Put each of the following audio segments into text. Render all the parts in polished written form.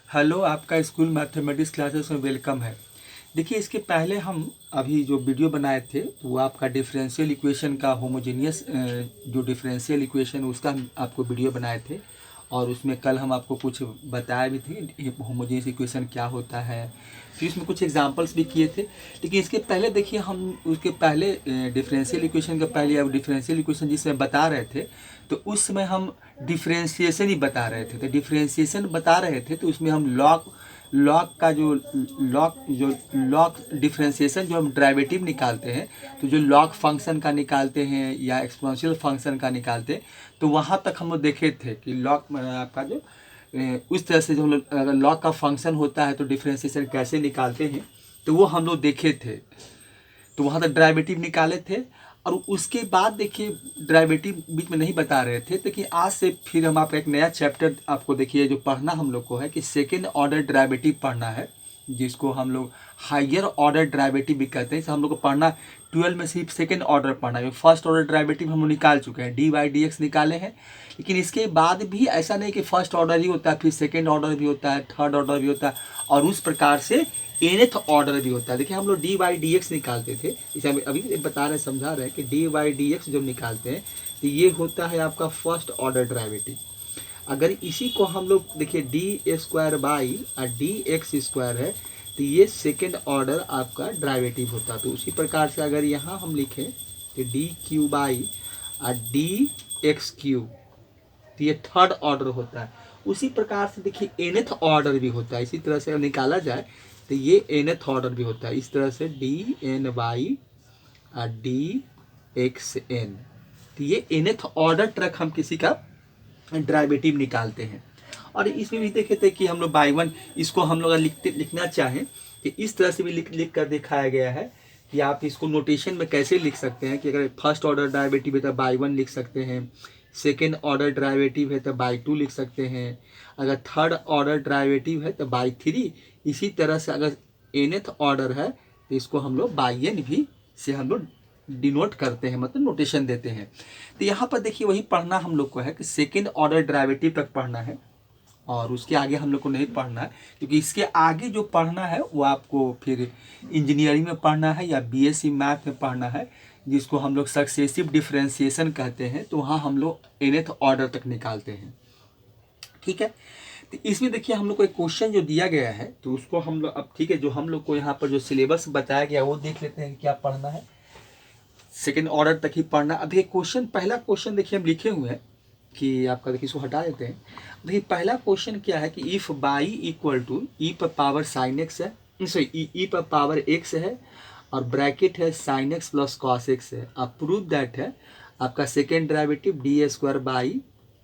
Hello, आपका school mathematics classes में welcome है। देखिए, इसके पहले हम अभी जो वीडियो बनाए थे तो वो आपका डिफरेंशियल इक्वेशन का होमोजेनियस जो डिफरेंशियल इक्वेशन उसका हम आपको वीडियो बनाए थे। और उसमें कल हम आपको कुछ बताया भी थे होमोजेनियस इक्वेशन क्या होता है। फिर उसमें कुछ एग्जांपल्स भी किए थे। लेकिन इसके पहले देखिए, हम उसके पहले डिफरेंशियल इक्वेशन के पहले अब डिफरेंशियल इक्वेशन जिसमें बता रहे थे तो उस समय हम डिफरेंशिएशन ही बता रहे थे। तो डिफरेंशिएशन बता रहे थे तो उसमें हम लॉग लॉग का जो लॉग डिफरेंशिएशन जो हम डेरिवेटिव निकालते हैं, तो जो लॉग फंक्शन का निकालते हैं या एक्सपोनेंशियल फंक्शन का निकालते हैं, तो वहाँ तक हम लोग देखे थे कि लॉग आपका जो उस तरह से जो हम लोग अगर लॉग का फंक्शन होता है तो डिफरेंशिएशन कैसे निकालते हैं, तो वो हम लोग देखे थे। तो वहाँ तक डेरिवेटिव निकाले थे। और उसके बाद देखिए, डेरिवेटिव बीच में नहीं बता रहे थे, लेकिन आज से फिर हम आपका एक नया चैप्टर आपको देखिए जो पढ़ना हम लोग को है कि सेकेंड ऑर्डर डेरिवेटिव पढ़ना है, जिसको हम लोग हायर ऑर्डर डेरिवेटिव भी कहते हैं। इसे हम लोग को पढ़ना 12 में सिर्फ सेकेंड ऑर्डर पढ़ना है। फर्स्ट ऑर्डर डेरिवेटिव हम लोग निकाल चुके हैं, डी वाई डी एक्स निकाले हैं। लेकिन इसके बाद भी ऐसा नहीं कि फर्स्ट ऑर्डर ही होता है, फिर सेकेंड ऑर्डर भी होता है, थर्ड ऑर्डर भी होता है, और उस प्रकार से एनथ ऑर्डर भी होता है। देखिए, हम लोग डी वाई डी एक्स निकालते थे, इसे अभी बता रहे समझा रहे हैं कि डी वाई डी एक्स जो निकालते हैं तो ये होता है आपका फर्स्ट ऑर्डर डेरिवेटिव। अगर इसी को हम लोग देखिए डी स्क्वायर बाई और डी एक्स स्क्वायर है तो ये सेकेंड ऑर्डर आपका डेरिवेटिव होता है। तो उसी प्रकार से अगर यहाँ हम लिखें तो डी क्यू बाई और डी एक्स क्यू, तो ये थर्ड ऑर्डर होता है। उसी प्रकार से देखिए एनथ ऑर्डर भी होता है। इसी तरह से निकाला जाए तो ये एनथ ऑर्डर भी होता है। इस तरह से डी एन बाई और डी एक्स एन, तो ये एनथ ऑर्डर तक हम किसी का डेरिवेटिव निकालते हैं। और इसमें भी देखे थे कि हम लोग बाई वन इसको हम लोग लिखना चाहें कि इस तरह से भी लिख कर दिखाया गया है कि आप इसको नोटेशन में कैसे लिख सकते हैं कि अगर फर्स्ट ऑर्डर डेरिवेटिव है तो बाई वन लिख सकते हैं, सेकेंड ऑर्डर डेरिवेटिव है तो बाई टू लिख सकते हैं, अगर थर्ड ऑर्डर डेरिवेटिव है तो बाई थ्री। इसी तरह से अगर एनथ ऑर्डर है तो इसको हम लोग बाई एन भी से हम लोग डिनोट करते हैं, मतलब नोटेशन देते हैं। तो यहाँ पर देखिए वही पढ़ना हम लोग को है कि सेकेंड ऑर्डर डेरिवेटिव तक पढ़ना है, और उसके आगे हम लोग को नहीं पढ़ना है, क्योंकि इसके आगे जो पढ़ना है वो आपको फिर इंजीनियरिंग में पढ़ना है या बीएससी मैथ में पढ़ना है, जिसको हम लोग सक्सेसिव डिफरेंशिएशन कहते हैं। तो वहाँ हम लोग एनथ ऑर्डर तक निकालते हैं, ठीक है। तो इसमें देखिए हम लोग को एक क्वेश्चन जो दिया गया है तो उसको हम लोग अब ठीक है, जो हम लोग को यहाँ पर जो सिलेबस बताया गया वो देख लेते हैं कि क्या पढ़ना है। सेकेंड ऑर्डर तक ही पढ़ना। अब ये क्वेश्चन, पहला क्वेश्चन देखिए हम लिखे हुए हैं कि आपका, देखिए इसको हटा देते हैं। देखिए पहला क्वेश्चन क्या है कि if y equal to e पर पावर साइन एक्स है, सॉरी ई पर पावर एक्स है, और ब्रैकेट है sin x plus cos x है, अब प्रूव दैट है आपका second derivative d square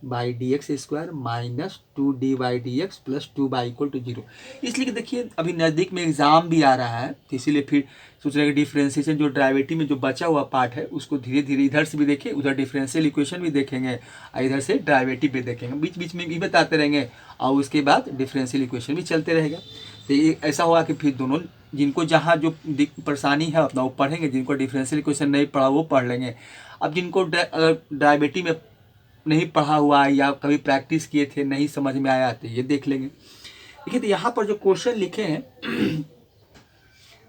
by d x square minus two d y d x plus two y equal to zero. इसलिए कि देखिए अभी नज़दीक में एग्जाम भी आ रहा है, तो इसीलिए फिर सोच रहे हैं कि डिफरेंशिएशन जो डेरिवेटिव में जो बचा हुआ पार्ट है उसको धीरे धीरे इधर से भी देखें, उधर डिफरेंशियल इक्वेशन भी देखेंगे और इधर से डेरिवेटिव भी देखेंगे, बीच बीच में भी बताते रहेंगे, और उसके बाद डिफरेंशियल इक्वेशन भी चलते रहेगा। तो ये ऐसा होगा कि फिर दोनों, जिनको जहाँ जो परेशानी है अपना वो पढ़ेंगे, जिनको डिफरेंशियल इक्वेशन नहीं पढ़ा वो पढ़ लेंगे। अब जिनको डेरिवेटिव में नहीं पढ़ा हुआ है या कभी प्रैक्टिस किए थे नहीं समझ में आया तो ये देख लेंगे। देखिए तो यहाँ पर जो क्वेश्चन लिखे हैं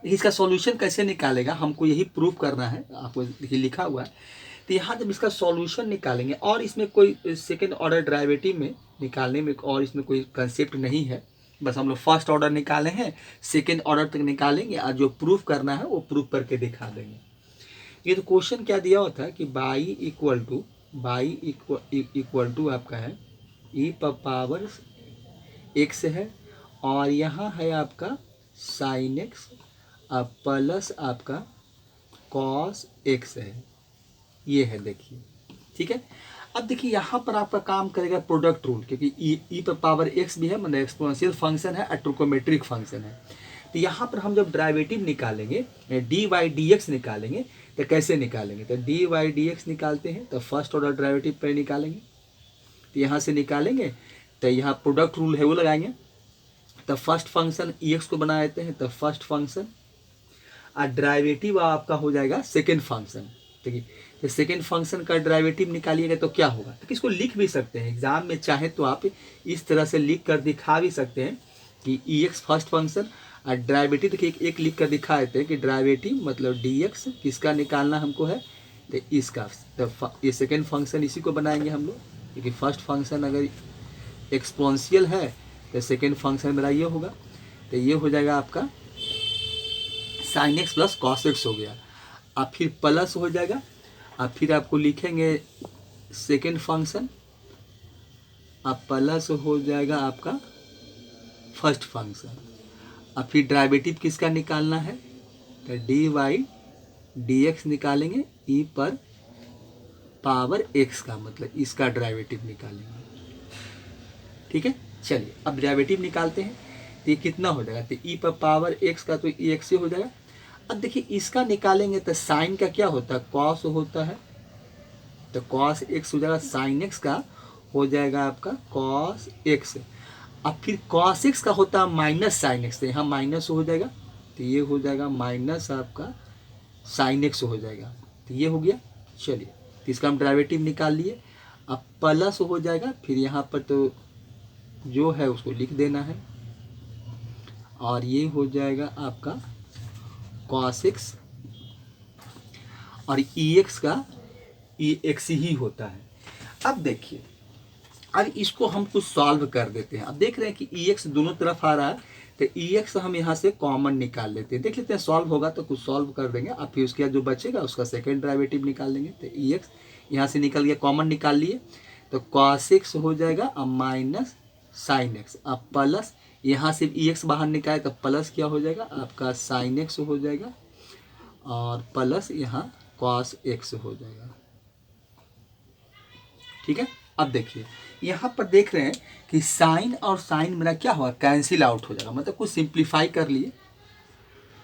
इसका सॉल्यूशन कैसे निकालेगा, हमको यही प्रूव करना है। आपको देखिए लिखा हुआ है, तो यहाँ जब इसका सॉल्यूशन निकालेंगे, और इसमें कोई सेकेंड ऑर्डर डेरिवेटिव में निकालने में और इसमें कोई कंसेप्ट नहीं है, बस हम लोग फर्स्ट ऑर्डर निकाले हैं, सेकेंड ऑर्डर तक निकालेंगे और जो प्रूफ करना है वो प्रूफ करके दिखा देंगे। ये तो क्वेश्चन क्या दिया होता है कि बाई इक्वल टू आपका है ई पावर एक्स है, और यहाँ है आपका साइन एक्स प्लस आपका कॉस एक्स है, ये है देखिए, ठीक है। अब देखिए यहाँ पर आपका काम करेगा प्रोडक्ट रूल, क्योंकि ई पर पावर एक्स भी है, मतलब एक्सपोनेंशियल फंक्शन है, ट्रिगोनोमेट्रिक फंक्शन है। तो यहाँ पर हम जब डेरिवेटिव निकालेंगे, डी वाई डी एक्स निकालेंगे, तो कैसे निकालेंगे, तो डी वाई डी एक्स निकालते हैं तो फर्स्ट ऑर्डर डेरिवेटिव पर निकालेंगे, तो यहाँ से निकालेंगे तो यहाँ प्रोडक्ट रूल है वो लगाएंगे, तो फर्स्ट फंक्शन ई एक्स को बना देते हैं, तो फर्स्ट फंक्शन और डेरिवेटिव आपका हो जाएगा सेकेंड फंक्शन, ठीक है। तो सेकेंड फंक्शन का डेरिवेटिव निकालिएगा तो क्या होगा, तो इसको लिख भी सकते हैं एग्जाम में, चाहे तो आप इस तरह से लिख कर दिखा भी सकते हैं कि ई एक्स फर्स्ट फंक्शन और डेरिवेटिव देखिए एक लिख कर दिखाए थे कि डेरिवेटिव मतलब डी एक्स किसका निकालना हमको है, तो इसका। तो ये सेकेंड फंक्शन इसी को बनाएंगे हम लोग, क्योंकि फर्स्ट फंक्शन अगर एक्सपोनेंशियल है तो सेकेंड फंक्शन मेरा ये होगा, तो ये हो जाएगा आपका sign x plus cos x हो गया। अब फिर प्लस हो जाएगा, अब फिर आपको लिखेंगे सेकेंड फंक्शन, अब प्लस हो जाएगा आपका फर्स्ट फंक्शन। अब फिर डेरिवेटिव किसका निकालना है, तो डी वाई डी एक्स निकालेंगे, ई पर पावर एक्स का, मतलब इसका डेरिवेटिव निकालेंगे। ठीक है, चलिए अब डेरिवेटिव निकालते हैं, तो ये कितना हो जाएगा, तो ई पर पावर एक्स का तो ई एक्स ही हो जाएगा। अब देखिए इसका निकालेंगे तो साइन का क्या होता है, कॉस होता है, तो कॉस एक्स हो जाएगा, साइन एक्स का हो जाएगा आपका कॉस एक्स। अब फिर कॉस एक्स का होता है माइनस साइन एक्स, तो यहाँ माइनस हो जाएगा, तो ये हो जाएगा माइनस आपका साइन एक्स हो जाएगा, तो ये हो गया। चलिए तो इसका हम डेरिवेटिव निकाल लिए। अब प्लस हो जाएगा, फिर यहाँ पर तो जो है उसको लिख देना है, और ये हो जाएगा आपका कॉस एक्स, और ई एक्स का ई एक्स ही होता है। अब देखिए अब इसको हम कुछ सॉल्व कर देते हैं। अब देख रहे हैं कि ई एक्स दोनों तरफ आ रहा है, तो ई एक्स हम यहाँ से कॉमन निकाल लेते हैं, देख लेते हैं सॉल्व होगा तो कुछ सॉल्व कर देंगे। अब फिर उसके बाद जो बचेगा उसका सेकेंड डेरिवेटिव निकाल लेंगे। तो ई एक्स यहाँ से निकल गया, कॉमन निकाल लिए, तो कॉस एक्स हो जाएगा, अब माइनस साइन एक्स, अब प्लस यहाँ से ई एक्स बाहर निकाले तो प्लस क्या हो जाएगा आपका साइन एक्स हो जाएगा, और प्लस यहाँ कॉस एक्स हो जाएगा। ठीक है, अब देखिए यहाँ पर देख रहे हैं कि साइन और साइन मेरा क्या होगा, कैंसिल आउट हो जाएगा, मतलब कुछ सिंप्लीफाई कर लिए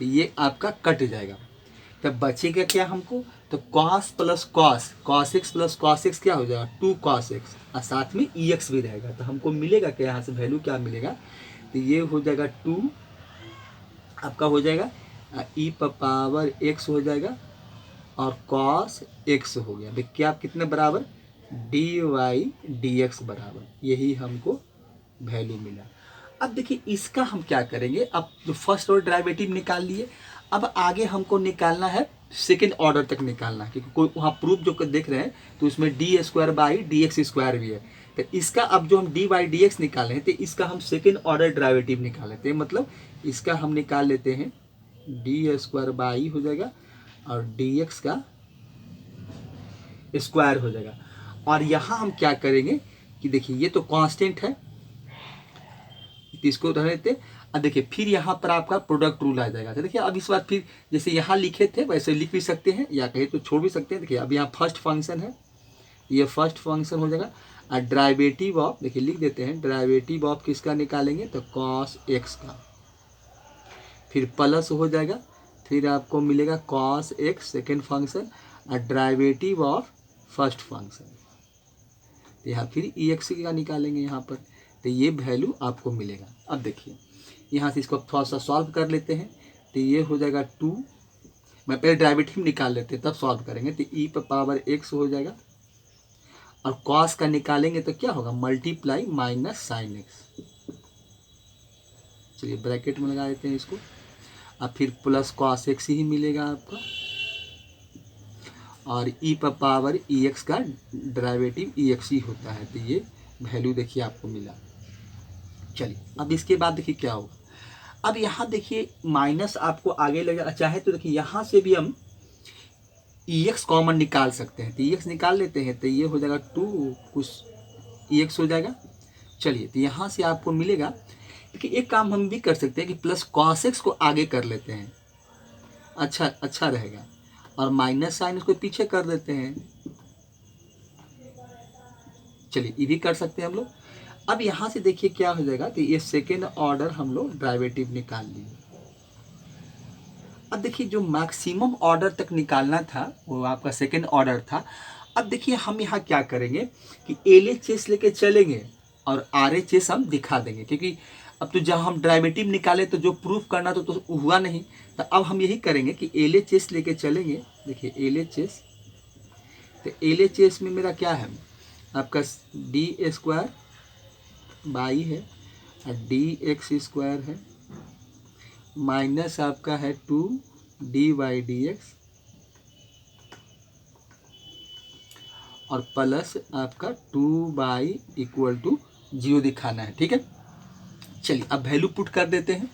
तो ये आपका कट जाएगा। तब बचेगा क्या हमको, तो cos plus cos, cos x plus cos x क्या हो जाएगा, 2 कॉस एक्स, और साथ में ई एक्स भी रहेगा। तो हमको मिलेगा क्या, यहाँ से वैल्यू क्या मिलेगा, तो ये हो जाएगा 2 आपका हो जाएगा ई पावर एक्स हो जाएगा, और कॉस एक्स हो गया। देखिए क्या कितने बराबर, डी वाई डी एक्स बराबर, यही हमको वैल्यू मिला। अब देखिए इसका हम क्या करेंगे, अब जो फर्स्ट ऑर्डर डेरिवेटिव निकाल लिए, अब आगे हमको निकालना है सेकेंड ऑर्डर तक निकालना है, क्योंकि कोई वहाँ प्रूफ जो देख रहे हैं तो उसमें D square by d x square भी है। तो इसका अब जो हम डी वाई डी एक्स निकाले हैं, तो इसका हम सेकेंड ऑर्डर डेरिवेटिव निकाल लेते हैं, मतलब इसका हम निकाल लेते हैं डी स्क्वायर बाई हो जाएगा, और डी एक्स का स्क्वायर हो जाएगा। और यहाँ हम क्या करेंगे कि देखिए ये तो कांस्टेंट है, इसको रह लेते। अब देखिए फिर यहाँ पर आपका प्रोडक्ट रूल आ जाएगा। तो देखिए अब इस बार फिर जैसे यहाँ लिखे थे वैसे लिख भी सकते हैं, या कहीं तो छोड़ भी सकते हैं। देखिए अब यहाँ फर्स्ट फंक्शन है, ये फर्स्ट फंक्शन हो जाएगा, और डेरिवेटिव ऑफ देखिए लिख देते हैं, डेरिवेटिव ऑफ किसका निकालेंगे, तो कॉस एक्स का, फिर प्लस हो जाएगा, फिर आपको मिलेगा कॉस एक्स सेकेंड फंक्शन, और डेरिवेटिव ऑफ फर्स्ट फंक्शन, तो यहाँ फिर ई एक्स का निकालेंगे यहाँ पर, तो ये वैल्यू आपको मिलेगा। अब देखिए यहाँ से इसको थोड़ा सा सॉल्व कर लेते हैं, तो ये हो जाएगा 2, मैं पहले डेरिवेटिव निकाल लेते हैं तब सॉल्व करेंगे। तो ई पर पावर एक्स हो जाएगा, और कॉस का निकालेंगे तो क्या होगा, मल्टीप्लाई माइनस साइन एक्स। चलिए ब्रैकेट में लगा देते हैं इसको, अब फिर प्लस कॉस एक्स ही मिलेगा आपका, और ई पर पावर ई एक्स का डेरिवेटिव ई एक्स ही होता है। तो ये वैल्यू देखिए आपको मिला। चलिए अब इसके बाद देखिए क्या होगा, अब यहाँ देखिए माइनस आपको आगे लगा चाहे तो देखिए यहाँ से भी हम ई एक्स कॉमन निकाल सकते हैं, तो ई एक्स निकाल लेते हैं, तो ये हो जाएगा 2 कुछ ई एक्स हो जाएगा। चलिए तो यहाँ से आपको मिलेगा, देखिए एक काम हम भी कर सकते हैं कि प्लस कॉस एक्स को आगे कर लेते हैं, अच्छा रहेगा, और माइनस साइन उसको पीछे कर देते हैं। चलिए ये भी कर सकते हैं हम लोग। अब यहाँ से देखिए क्या हो जाएगा, तो ये सेकेंड ऑर्डर हम लोग डेरिवेटिव निकाल लिए। अब देखिए जो मैक्सिमम ऑर्डर तक निकालना था वो आपका सेकेंड ऑर्डर था। अब देखिए हम यहाँ क्या करेंगे कि LHS लेके चलेंगे और RHS हम दिखा देंगे, क्योंकि अब तो जब हम डेरिवेटिव निकाले तो जो प्रूफ करना तो हुआ नहीं, तो अब हम यही करेंगे कि LHS लेके चलेंगे। देखिए LHS, तो LHS में मेरा क्या है आपका डी स्क्वायर बाई है, dx² है माइनस आपका है 2 dy/dx और प्लस आपका 2/0 दिखाना है। ठीक है, चलिए अब वैल्यू पुट कर देते हैं।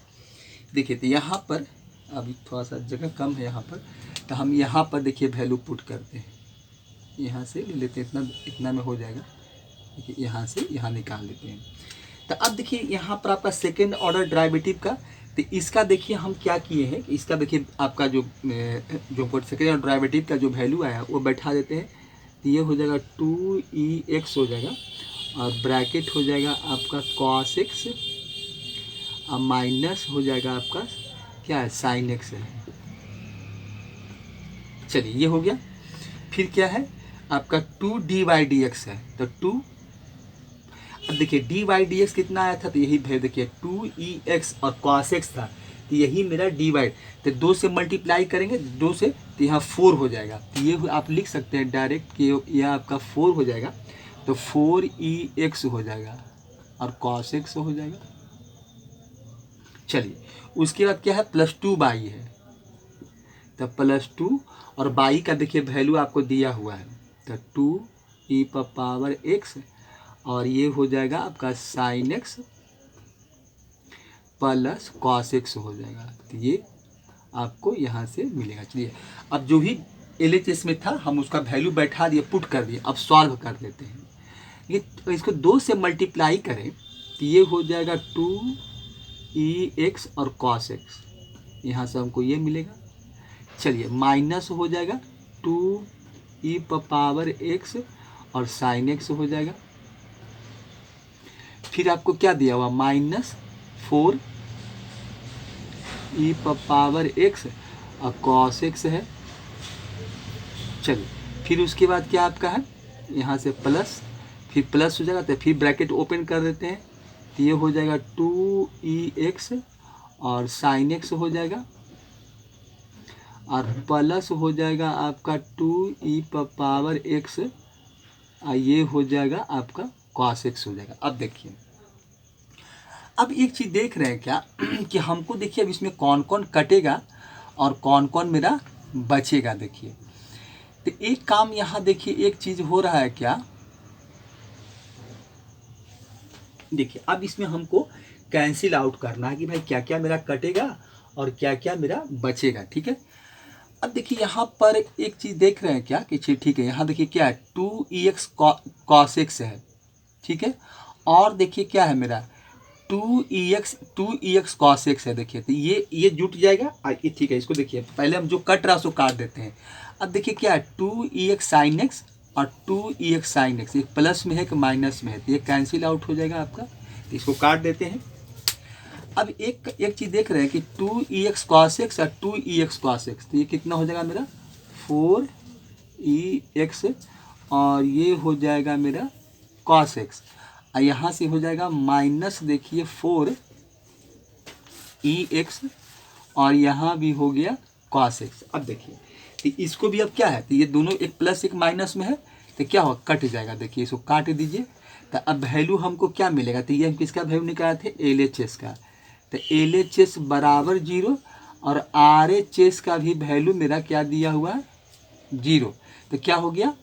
देखिए तो यहाँ पर अभी थोड़ा सा जगह कम है यहाँ पर, तो हम यहाँ पर देखिए वैल्यू पुट करते हैं। यहाँ से ले लेते हैं, इतना में हो जाएगा। देखिए यहाँ से यहाँ निकाल लेते हैं। तो अब देखिए यहाँ पर आपका सेकेंड ऑर्डर डेरिवेटिव का, तो इसका देखिए हम क्या किए हैं, इसका देखिए आपका जो सेकेंड ऑर्डर डेरिवेटिव का जो वैल्यू आया वो बैठा देते हैं। तो ये हो जाएगा 2ex हो जाएगा और ब्रैकेट हो जाएगा आपका cos x और माइनस हो जाएगा आपका क्या है sin x है। चलिए ये हो गया। फिर क्या है आपका 2d/dx है, तो 2, अब देखिए d/dx कितना आया था, तो यही है देखिए 2ex और cos x था, तो यही मेरा dy, तो 2 से मल्टीप्लाई करेंगे 2 से, तो यहाँ 4 हो जाएगा। तो ये आप लिख सकते हैं डायरेक्ट कि यह आपका 4 हो जाएगा, तो 4ex हो जाएगा और cos x हो जाएगा। चलिए उसके बाद क्या है +2y है, तो +2 और y का देखिए वैल्यू आपको दिया हुआ है, तो 2e⁻x और ये हो जाएगा आपका sin x plus cos x हो जाएगा। तो ये आपको यहाँ से मिलेगा। चलिए अब जो भी LHS में था हम उसका वैल्यू बैठा दिए, पुट कर दिए। अब सॉल्व कर देते हैं। ये इसको 2 से मल्टीप्लाई करें तो ये हो जाएगा 2ex और cos x, यहाँ से हमको ये मिलेगा। चलिए माइनस हो जाएगा 2e⁻x और sin x हो जाएगा। फिर आपको क्या दिया हुआ -4e⁻x और cos x है। चलिए फिर उसके बाद क्या आपका है यहाँ से प्लस, फिर प्लस हो जाएगा, तो फिर ब्रैकेट ओपन कर देते हैं, तो ये हो जाएगा 2ex और sin x हो जाएगा और प्लस हो जाएगा आपका 2e⁻x और ये हो जाएगा आपका cos x हो जाएगा। अब देखिए अब एक चीज़ देख रहे हैं क्या कि हमको देखिए अब इसमें कौन कौन कटेगा और कौन कौन मेरा बचेगा। देखिए तो एक काम यहाँ देखिए एक चीज़ हो रहा है क्या, देखिए अब इसमें हमको कैंसिल आउट करना है कि भाई क्या क्या मेरा कटेगा और क्या क्या मेरा बचेगा। ठीक है, अब देखिए यहाँ पर एक चीज़ देख रहे हैं क्या कि ठीक है, यहाँ देखिए क्या है 2ex cos x है। ठीक है, और देखिए क्या है मेरा 2ex cos x है। देखिए तो ये जुट जाएगा। ठीक है, इसको देखिए पहले हम जो कट रहा है उसको काट देते हैं। अब देखिए क्या है 2ex sin x और 2ex sin x, एक प्लस में है कि माइनस में है, तो ये कैंसिल आउट हो जाएगा आपका। तो इसको काट देते हैं। अब एक चीज़ देख रहे हैं कि 2ex cos x और 2ex cos x, तो ये कितना हो जाएगा मेरा 4ex और ये हो जाएगा मेरा cos x, और यहाँ से हो जाएगा माइनस देखिए 4ex और यहाँ भी हो गया cos x। अब देखिए तो इसको भी अब क्या है, तो ये दोनों एक प्लस एक माइनस में है, तो क्या होगा कट जाएगा। देखिए इसको काट दीजिए, तो अब वैल्यू हमको क्या मिलेगा, तो ये हम किसका वैल्यू निकाले थे LHS का, तो LHS बराबर 0 और RHS का भी वैल्यू मेरा क्या दिया हुआ है 0। तो क्या हो गया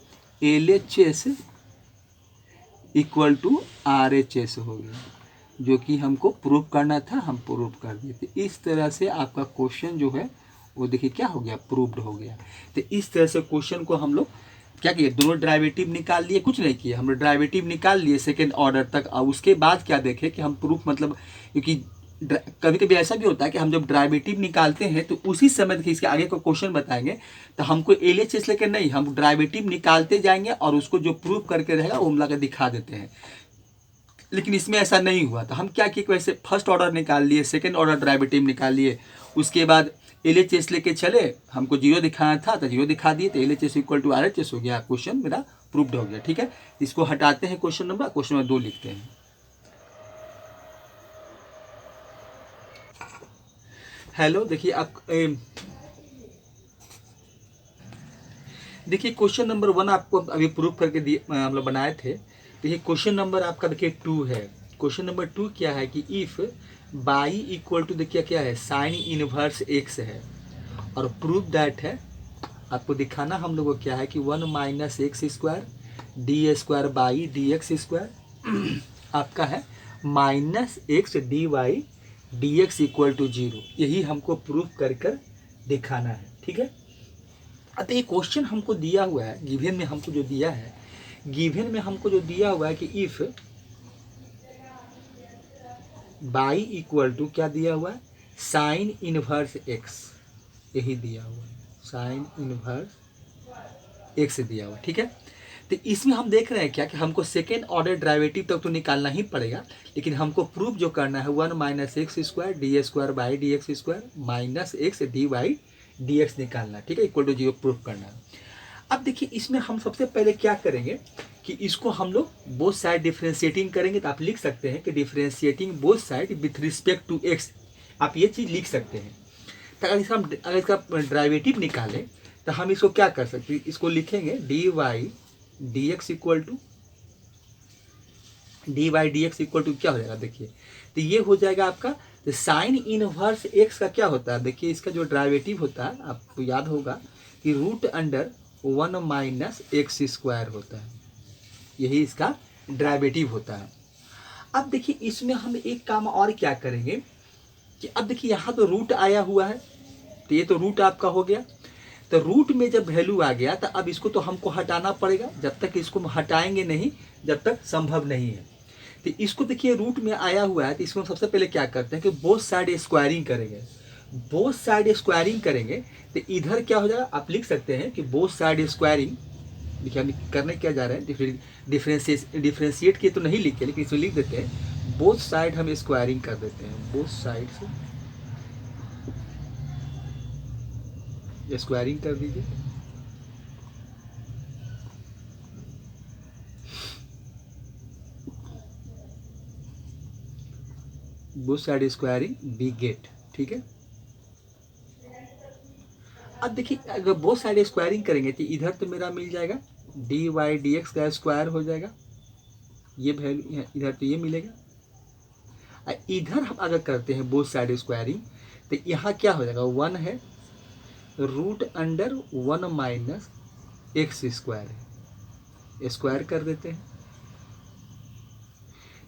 LHS इक्वल टू RHS हो गया, जो कि हमको प्रूव करना था, हम प्रूव कर दिए थे। इस तरह से आपका क्वेश्चन जो है वो देखिए क्या हो गया प्रूव्ड हो गया। तो इस तरह से क्वेश्चन को हम लोग क्या किए, दोनों डेरिवेटिव निकाल लिए, कुछ नहीं किए, हम लोग डेरिवेटिव निकाल लिए सेकेंड ऑर्डर तक। और उसके बाद क्या देखें कि हम प्रूफ मतलब, क्योंकि कभी कभी ऐसा भी होता है कि हम जब डेरिवेटिव निकालते हैं तो उसी समय देखिए इसके आगे को क्वेश्चन बताएंगे, तो हमको LHS लेकर नहीं, हम डेरिवेटिव निकालते जाएंगे और उसको जो प्रूफ करके रहेगा वो हम लगा दिखा देते हैं। लेकिन इसमें ऐसा नहीं हुआ, तो हम क्या किए वैसे फर्स्ट ऑर्डर निकाल लिए, सेकेंड ऑर्डर डेरिवेटिव निकाल लिए, उसके बाद LHS लेके चले, हमको 0 दिखाना था तो 0 दिखा दिए, तो LHS इक्वल टू RHS हो गया, क्वेश्चन मेरा प्रूव्ड हो गया। ठीक है, इसको हटाते हैं क्वेश्चन नंबर 2 लिखते हैं। हेलो देखिए आप देखिए क्वेश्चन नंबर 1 आपको अभी प्रूव करके दिए, हम लोग बनाए थे। देखिए क्वेश्चन नंबर आपका देखिए 2 है, क्वेश्चन नंबर 2 क्या है कि इफ बाई इक्वल टू देखिए क्या है साइन इनवर्स एक्स है और प्रूफ दैट है आपको दिखाना हम लोग को क्या है कि 1 minus x square d square by d x square आपका है minus x d y d x equal to 0। यही हमको प्रूफ कर कर दिखाना है। ठीक है, अतः ये क्वेश्चन हमको दिया हुआ है गिवन में, हमको जो दिया है गिवन में हमको जो दिया हुआ है कि इफ बाई इक्वल टू क्या दिया हुआ है साइन इनवर्स एक्स, यही दिया हुआ है साइन इनवर्स एक्स दिया हुआ। ठीक है, तो इसमें हम देख रहे हैं क्या कि हमको सेकेंड ऑर्डर डेरिवेटिव तक तो निकालना ही पड़ेगा, लेकिन हमको प्रूफ जो करना है 1 minus x square d square by d x square minus x d y d x निकालना है। ठीक है, इक्वल टू 0 प्रूफ करना है। अब देखिए इसमें हम सबसे पहले क्या करेंगे कि इसको हम लोग बोथ साइड डिफ्रेंशिएटिंग करेंगे। तो आप लिख सकते हैं कि differentiating both side with respect to x, आप ये चीज़ लिख सकते हैं। तो अगर इसका डेरिवेटिव निकालें तो हम इसको क्या कर सकते हैं, इसको लिखेंगे d y d x equal to क्या हो जाएगा देखिए, तो ये हो जाएगा आपका तो साइन इनवर्स एक्स का क्या होता है देखिए, इसका जो डेरिवेटिव होता है आपको याद होगा कि root under 1 minus x square होता है, यही इसका डेरिवेटिव होता है। अब देखिए इसमें हम एक काम और क्या करेंगे कि अब देखिए यहाँ तो रूट आया हुआ है, तो ये तो रूट आपका हो गया। तो रूट में जब वैल्यू आ गया तो अब इसको तो हमको हटाना पड़ेगा, जब तक इसको हटाएंगे नहीं जब तक संभव नहीं है। तो इसको देखिए रूट में आया हुआ है, तो इसको सबसे पहले क्या करते हैं कि बोथ साइड स्क्वायरिंग करेंगे। बोथ साइड स्क्वायरिंग करेंगे तो इधर क्या हो जाएगा, आप लिख सकते हैं कि बोथ साइड स्क्वायरिंग। देखिए हम करने क्या जा रहे हैं, डिफ्रेंशिएट किए तो नहीं लिखे, लेकिन इसमें लिख देते हैं बोथ साइड हम स्क्वायरिंग कर देते हैं, बोथ साइड से स्क्वायरिंग कर दीजिए। Both side squaring we get. ठीक है, अब देखिए अगर बोथ साइड स्क्वायरिंग करेंगे तो इधर तो मेरा मिल जाएगा डी वाई डी एक्स का स्क्वायर हो जाएगा, ये वैल्यू इधर तो ये मिलेगा। इधर हम अगर करते हैं बोथ साइड स्क्वायरिंग तो यहाँ क्या हो जाएगा 1 है root under 1 minus x square है, स्क्वायर कर देते हैं।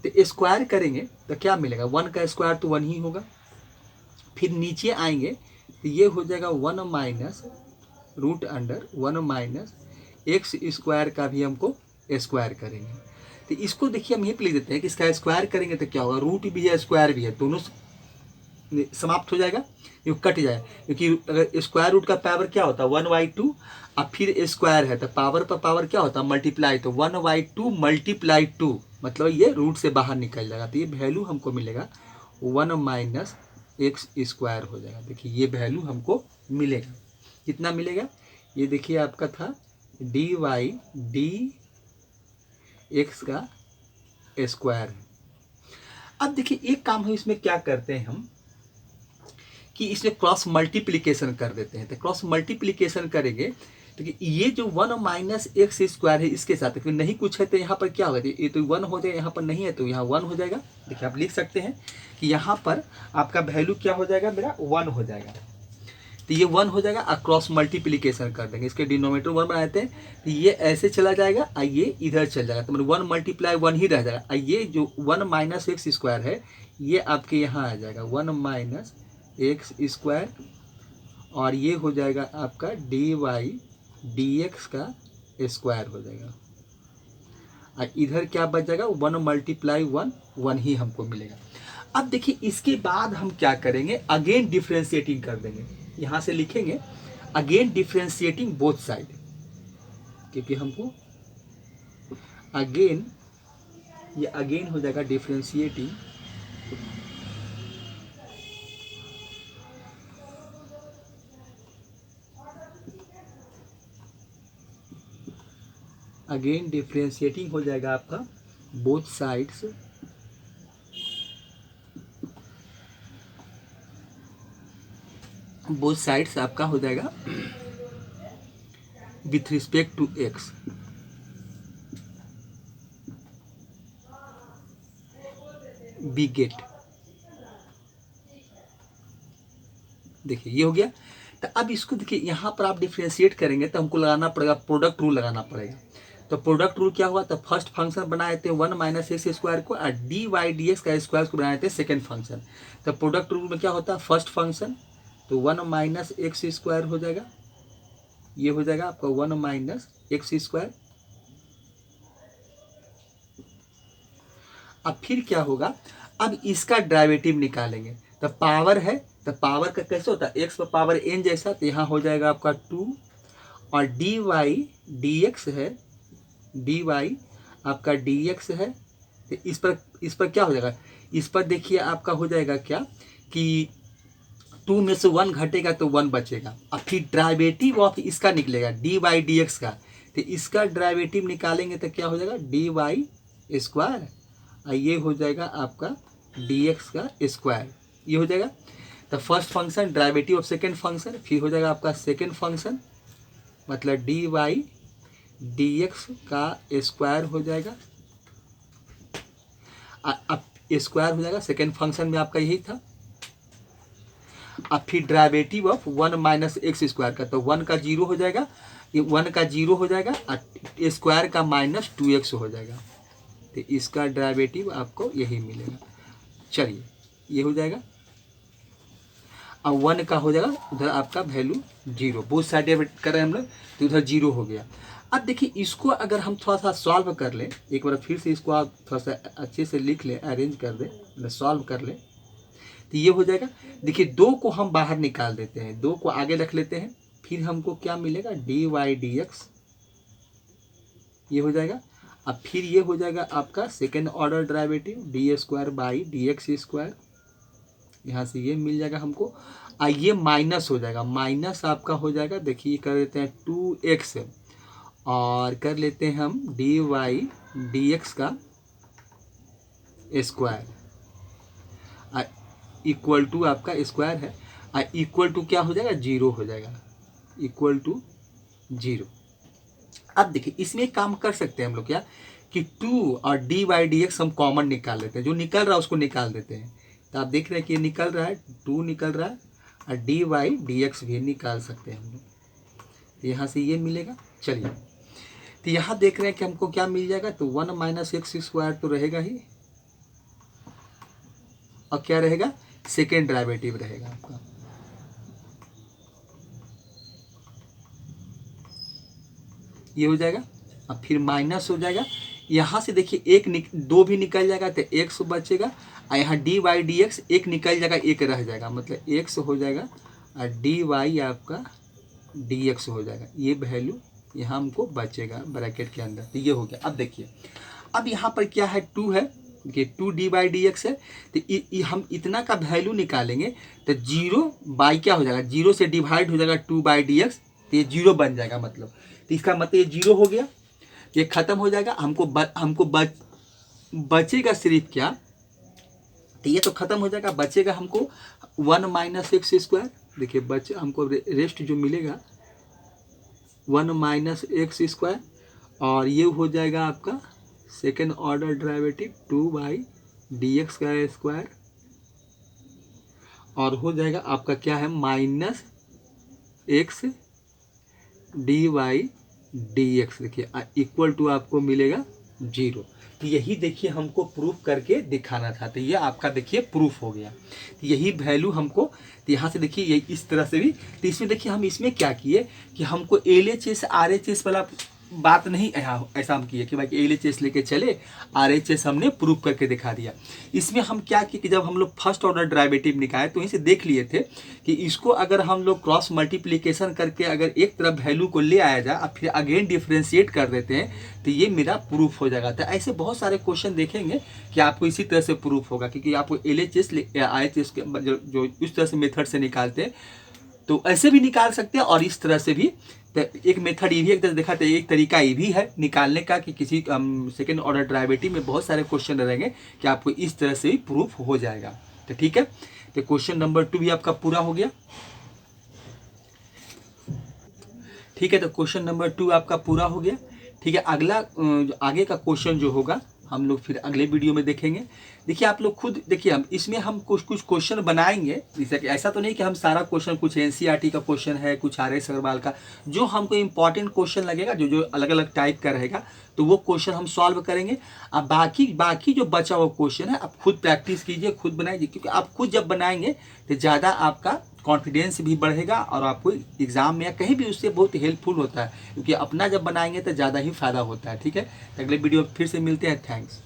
तो स्क्वायर करेंगे तो क्या मिलेगा 1 का स्क्वायर तो 1 ही होगा, फिर नीचे आएंगे तो ये हो जाएगा 1 minus root under 1 minus x square का भी हमको स्क्वायर करेंगे। तो इसको देखिए हम ये लिख देते हैं कि इसका स्क्वायर करेंगे तो क्या होगा, रूट भी है स्क्वायर भी है, दोनों समाप्त हो जाएगा, ये कट जाए, क्योंकि अगर स्क्वायर रूट का पावर क्या होता है 1/2 अब फिर स्क्वायर है तो पावर पर पावर क्या होता है मल्टीप्लाई, तो 1/2 मल्टीप्लाई 2 मतलब ये रूट से बाहर निकल जाएगा। तो ये वैल्यू हमको मिलेगा 1 माइनस एक्स स्क्वायर हो जाएगा। देखिए ये वैल्यू हमको मिलेगा, कितना मिलेगा, ये देखिए आपका था डी वाई डी एक्स का स्क्वायर है। अब देखिए एक काम हम इसमें क्या करते हैं हम कि इसमें क्रॉस मल्टीप्लिकेशन कर देते हैं। तो क्रॉस मल्टीप्लिकेशन करेंगे तो ये जो 1 माइनस एक्स स्क्वायर है इसके साथ फिर नहीं कुछ है तो यहाँ पर क्या होगा, ये तो 1 हो जाएगा, यहाँ पर नहीं है तो यहाँ 1 हो जाएगा। देखिए आप लिख सकते हैं कि यहाँ पर आपका वैल्यू क्या हो जाएगा, मेरा 1 हो जाएगा। तो ये 1 हो जाएगा और क्रॉस मल्टीप्लिकेशन कर देंगे, इसके डिनोमिनेटर 1 बनाते हैं तो ये ऐसे चला जाएगा और ये इधर चल जाएगा, तो मतलब 1 मल्टीप्लाई 1 ही रह जाएगा। और ये जो 1 माइनस एक्स स्क्वायर है ये आपके यहाँ आ जाएगा 1 माइनस एक्स स्क्वायर, और ये हो जाएगा आपका डी वाई डी एक्स का स्क्वायर हो जाएगा। और इधर क्या बच जाएगा 1 मल्टीप्लाई 1 1 ही हमको मिलेगा। अब देखिए इसके बाद हम क्या करेंगे, अगेन डिफ्रेंशिएटिंग कर देंगे, यहाँ से लिखेंगे अगेन डिफ्रेंशिएटिंग बोथ साइड, क्योंकि हमको अगेन ये अगेन हो जाएगा डिफ्रेंशिएटिंग अगेन डिफ्रेंशिएटिंग हो जाएगा आपका बोथ साइड्स आपका हो जाएगा with respect to x. We get. देखिए ये हो गया। तो अब इसको देखिए यहाँ पर आप डिफ्रेंशिएट करेंगे तो हमको लगाना पड़ेगा, प्रोडक्ट रूल लगाना पड़ेगा। तो प्रोडक्ट रूल क्या हुआ, तो फर्स्ट फंक्शन बनाए थे 1 माइनस एक्स स्क्वायर को, और डी वाई डी एक्स का स्क्वायर को बनाए थे सेकेंड फंक्शन। तो प्रोडक्ट रूल में क्या होता है, फर्स्ट फंक्शन तो 1 माइनस एक्स स्क्वायर हो जाएगा, ये हो जाएगा आपका 1 माइनस एक्स स्क्वायर। अब फिर क्या होगा, अब इसका डेरिवेटिव निकालेंगे। तो पावर है, तो पावर का कैसे होता है, एक्स पर पावर एन जैसा, तो यहाँ हो जाएगा आपका 2, और डी वाई डी एक्स है, डी वाई आपका डी एक्स है। तो इस पर क्या हो जाएगा, इस पर देखिए आपका हो जाएगा क्या कि 2 में से 1 घटेगा तो 1 बचेगा। अब फिर डेरिवेटिव ऑफ इसका निकलेगा डी वाई डी एक्स का, तो इसका डेरिवेटिव निकालेंगे तो क्या हो जाएगा, डी वाई स्क्वायर, और ये हो जाएगा आपका डी एक्स का स्क्वायर, ये हो जाएगा। तो first function derivative of second function, फिर हो जाएगा आपका सेकेंड फंक्शन मतलब डी वाई डी एक्स का स्क्वायर हो जाएगा। अब स्क्वायर हो जाएगा, सेकेंड फंक्शन में आपका यही था। अब फिर derivative of 1 minus x square का, तो 1 का 0 हो जाएगा, ये 1 का 0 हो जाएगा, और स्क्वायर का माइनस 2x हो जाएगा। तो इसका डेरिवेटिव आपको यही मिलेगा। चलिए ये हो जाएगा। अब 1 का हो जाएगा, उधर आपका वैल्यू 0, बोथ साइड डिवाइड कर रहे हैं हम लोग, तो उधर 0 हो गया। अब देखिए इसको अगर हम थोड़ा सा सॉल्व कर लें, एक बार फिर से इसको आप थोड़ा सा अच्छे से लिख लें, अरेंज कर दें, मतलब सॉल्व कर लें, तो ये हो जाएगा। देखिए 2 को हम बाहर निकाल देते हैं, 2 को आगे रख लेते हैं, फिर हमको क्या मिलेगा, डी वाई डी एक्स, ये हो जाएगा। अब फिर ये हो जाएगा आपका second order derivative d square by d x square, यहाँ से ये मिल जाएगा हमको। ये माइनस हो जाएगा, माइनस आपका हो जाएगा, देखिए कर देते हैं 2x और कर लेते हैं हम डी वाई डी एक्स का स्क्वायर, इक्वल टू आपका स्क्वायर है, इक्वल टू क्या हो जाएगा, 0 हो जाएगा, इक्वल टू 0। अब देखिए इसमें काम कर सकते हैं हम लोग क्या कि 2 और डी वाई डी एक्स हम कॉमन निकाल लेते हैं, जो निकल रहा है उसको निकाल देते हैं। तो आप देख रहे हैं कि ये निकल रहा है, 2 निकल रहा है, और डी वाई डी एक्स भी निकाल सकते हैं हम लोग, तो यहाँ से ये मिलेगा। चलिए तो यहाँ देख रहे हैं कि हमको क्या मिल जाएगा, तो 1 माइनस एक्स स्क्वायर तो रहेगा ही, और क्या रहेगा, सेकेंड डेरिवेटिव रहेगा आपका, ये हो जाएगा। अब फिर माइनस हो जाएगा, यहाँ से देखिए 2 भी निकल जाएगा तो x बचेगा, और यहाँ डी वाई डी एक्स 1 निकल जाएगा, 1 रह जाएगा, मतलब x हो जाएगा, और डी वाई आपका डी एक्स हो जाएगा, ये वैल्यू यहाँ हमको बचेगा ब्रैकेट के अंदर। तो ये हो गया। अब देखिए अब यहाँ पर क्या है, 2 है, देखिए 2 डी बाई डी एक्स है, तो हम इतना का वैल्यू निकालेंगे तो 0 बाई क्या हो जाएगा, 0 से डिवाइड हो जाएगा 2 बाई डी एक्स, तो ये 0 बन जाएगा, मतलब तो इसका मतलब ये 0 हो गया, ये ख़त्म हो जाएगा। हमको बचेगा सिर्फ क्या, तो ये तो ख़त्म हो जाएगा, बचेगा हमको 1 माइनस एक्स स्क्वायर, देखिए बचे हमको रेस्ट जो मिलेगा 1 माइनस एक्स स्क्वायर, और ये हो जाएगा आपका second order derivative 2 by d x का स्क्वायर, और हो जाएगा आपका क्या है, minus x d y d x, देखिए इक्वल टू आपको मिलेगा 0। तो यही देखिए हमको प्रूफ करके दिखाना था, तो ये आपका देखिए प्रूफ हो गया। तो यही वैल्यू हमको, तो यहाँ से देखिए ये इस तरह से भी, तो इसमें देखिए हम इसमें क्या किए कि हमको LHS RHS वाला बात नहीं ऐसा हम किए कि भाई LHS लेके चले, RHS हमने प्रूफ करके दिखा दिया। इसमें हम क्या किए कि जब हम लोग फर्स्ट ऑर्डर डेरिवेटिव निकाले तो इसे देख लिए थे कि इसको अगर हम लोग क्रॉस मल्टीप्लिकेशन करके अगर एक तरफ वैल्यू को ले आया जाए और फिर अगेन डिफ्रेंशिएट कर देते हैं तो ये मेरा प्रूफ हो जाएगा। तो ऐसे बहुत सारे क्वेश्चन देखेंगे कि आपको इसी तरह से प्रूफ होगा, क्योंकि आपको LHS या RHS के जो इस तरह से मेथड से निकालते हैं तो ऐसे भी निकाल सकते हैं और इस तरह से भी। तो एक मेथड ये भी एक तरह देखा, तो एक तरीका ये भी है निकालने का कि किसी सेकेंड ऑर्डर डेरिवेटिव में बहुत सारे क्वेश्चन रहेंगे कि आपको इस तरह से ही प्रूफ हो जाएगा। तो ठीक है, तो क्वेश्चन नंबर 2 भी आपका पूरा हो गया। ठीक है, तो क्वेश्चन नंबर 2 आपका पूरा हो गया। ठीक है, अगला आगे का क्वेश्चन जो होगा हम लोग फिर अगले वीडियो में देखेंगे। देखिए आप लोग खुद देखिए, हम इसमें हम कुछ कुछ क्वेश्चन बनाएंगे, जैसे कि ऐसा तो नहीं कि हम सारा क्वेश्चन, कुछ एनसीईआरटी का क्वेश्चन है, कुछ आर.एस. अग्रवाल का, जो हमको इंपॉर्टेंट क्वेश्चन लगेगा, जो जो अलग अलग टाइप का रहेगा, तो वो क्वेश्चन हम सॉल्व करेंगे। अब बाकी जो बचा हुआ क्वेश्चन है आप खुद प्रैक्टिस कीजिए, खुद बनाइए, क्योंकि आप खुद जब बनाएंगे तो ज़्यादा आपका कॉन्फिडेंस भी बढ़ेगा और आपको एग्जाम में या कहीं भी उससे बहुत हेल्पफुल होता है, क्योंकि अपना जब बनाएंगे तो ज़्यादा ही फायदा होता है। ठीक है, तो अगले वीडियो में फिर से मिलते हैं। थैंक्स।